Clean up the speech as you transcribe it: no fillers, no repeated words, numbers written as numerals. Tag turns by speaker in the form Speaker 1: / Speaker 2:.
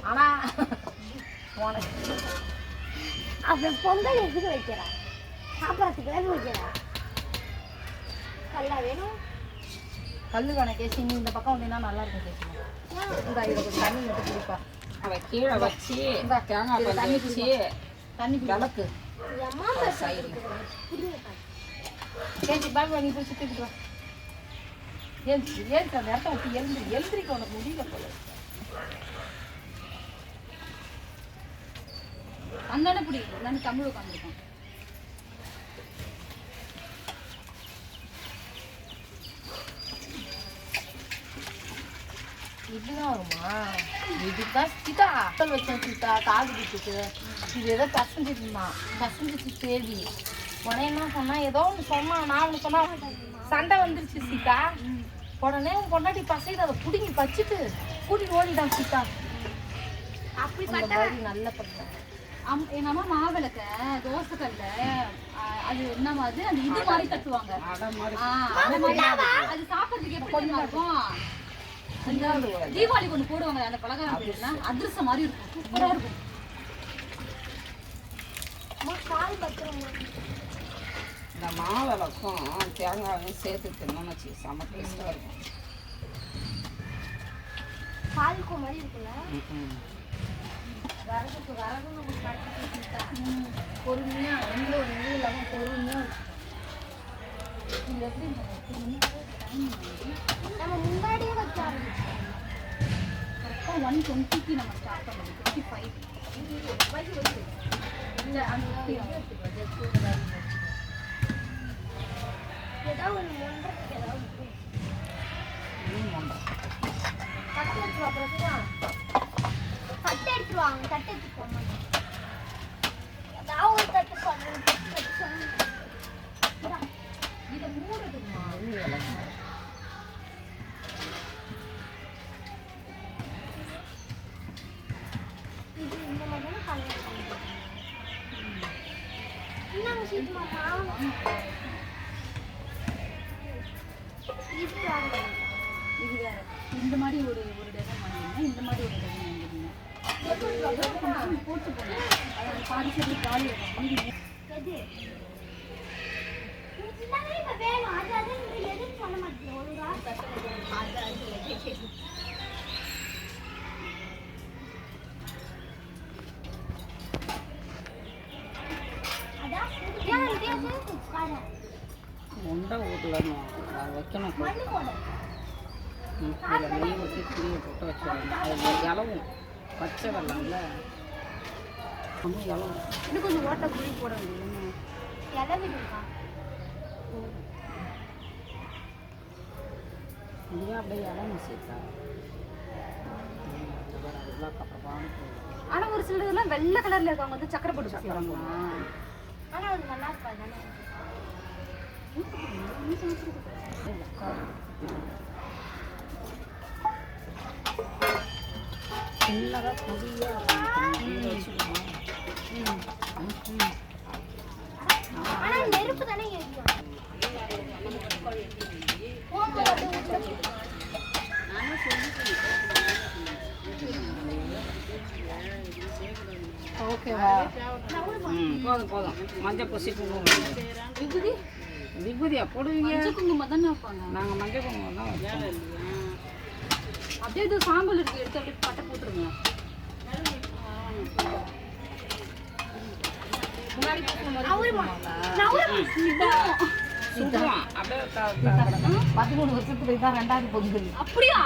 Speaker 1: ஆனா அப்புறம் பொங்கல் எதுக்கு வைக்கிறா? சாப்பிட்றதுக்கு வைக்கிறா? கல்லா வேணும். கல்லு வேணாம் கேசி, நீ இந்த பக்கம் வந்தீங்கன்னா நல்லா இருக்கும் கேசி. இந்த இதை கொஞ்சம் தண்ணி மட்டும் குடிப்பா.
Speaker 2: அவ கீழே வச்சு தேங்காய் தண்ணி வச்சு
Speaker 1: தண்ணி விளக்கு கேசி பாபா நீ போய் சுற்றிக்கிட்டு வா. எழுந்து எழுந்து அந்த இடத்த வச்சு எழுந்திரிக்க உனக்கு முடியல போல. அந்தானே பிடிக்கும் நான் தமிழ் உட்காந்துருக்கேன். இதுதான் வருமா? இதுதான் சீதா வச்சேன் சீதா காது பிடிச்சிட்டு இது ஏதோ கசஞ்சிச்சு தேவி உடனே என்ன சொன்னா ஏதோ ஒன்று சொன்னான். நான் ஒன்று சொன்னா சண்டை வந்துருச்சு சீதா. உடனே உன் பொண்டாட்டி பசைது அதை பிடிங்கி வச்சுட்டு கூட்டிட்டு ஓடிட்டான் சீதா. அப்படி நல்ல பண்ண எங்க அம்மா மாவிளக்க தோசைக்கல்ல அது என்ன மாதிரி அந்த இது மாதிரி கட்டுவாங்க. அது சாப்பிட்றதுக்கு எப்படி இருக்கும்? தீபாவளி கொண்டு போடுவாங்க அந்த பலகாரம் அதிரசம் மாதிரி இருக்கும். சூப்பரா இருக்கும்.
Speaker 2: இந்த மாவிளக்கும் தேங்காயும் சேர்த்து தின்னோம்னு வச்சு செம்ம டேஸ்டாக இருக்கும்.
Speaker 1: பால்கோ மாதிரி இருக்குல்ல. வரகு நம்ம பொறுமையா எந்த ஒரு இது இல்லாமல் பொறுமையா எப்படி நம்ம முன்னாடியே வச்சு ஆரம்பிச்சோம். கரெக்டாக 120க்கு நம்ம ஸ்டார்ட் பண்ணோம். 25 வச்சு இல்லை அந்த ஏதாவது ஒன்று ஒன்றரைக்கு ஏதாவது தட்டு எடுத்துருவா. தட்டு எடுத்துருவாங்க. தட்டு எடுத்துருவாங்க. ஏதாவது ஒரு தட்டு இதை மூடுதுமா. இது இந்த மாதிரி என்னங்க சீட்டுமாமா இது வேற. இந்த மாதிரி ஒரு டஜன் வாங்கினீங்க. இந்த மாதிரி ஒரு டஜன் வாங்கினீங்க. போட்டு போனேன். அது பாதி சரி காலி எது வேணும் அது அது எதுவும் சொல்ல மாட்டேன். ஒரு
Speaker 2: உண்டை ஊட்டலன்னு வைக்கணும். இதில் நெய் ஊற்றி துணியை போட்டு வச்சுருவாங்க. அது இலவும் பச்சை வெள்ளம்ல ரொம்ப இலவும்.
Speaker 1: இன்னும் கொஞ்சம் ஓட்டை குழி போட வேண்டியது. இலவிடுக்கா
Speaker 2: இதுவே அப்படியே இலவும் சேர்த்தா.
Speaker 1: ஆனால் ஒரு சில இதெல்லாம் வெள்ளை கலரில் இருக்காங்க வந்து சக்கரை போட்டு வச்சுருக்காங்க. ஆனால் அது நல்லா இருக்காது தானே.
Speaker 2: சின்னதாக பொடியாக
Speaker 1: ஆனால் நெருப்பு தானே ஓகேவா?
Speaker 2: போதும் போதும். மஞ்சள் பூசி
Speaker 1: விபூதி
Speaker 2: விபூதியா போடுவீங்க?
Speaker 1: மஞ்சள் குங்குமம் தானே வைப்பாங்க.
Speaker 2: நாங்கள் மஞ்சள் குங்குமம் தான் வைப்போம்.
Speaker 1: அப்படியே இது சாம்பல் இருக்கு எடுத்து அப்படியே பட்டை போட்டுருங்க. முன்னாடி
Speaker 2: சுடுவோம் அப்படியே 13 வருஷத்துக்கு தான் 2வது பொங்கல்.
Speaker 1: அப்படியா?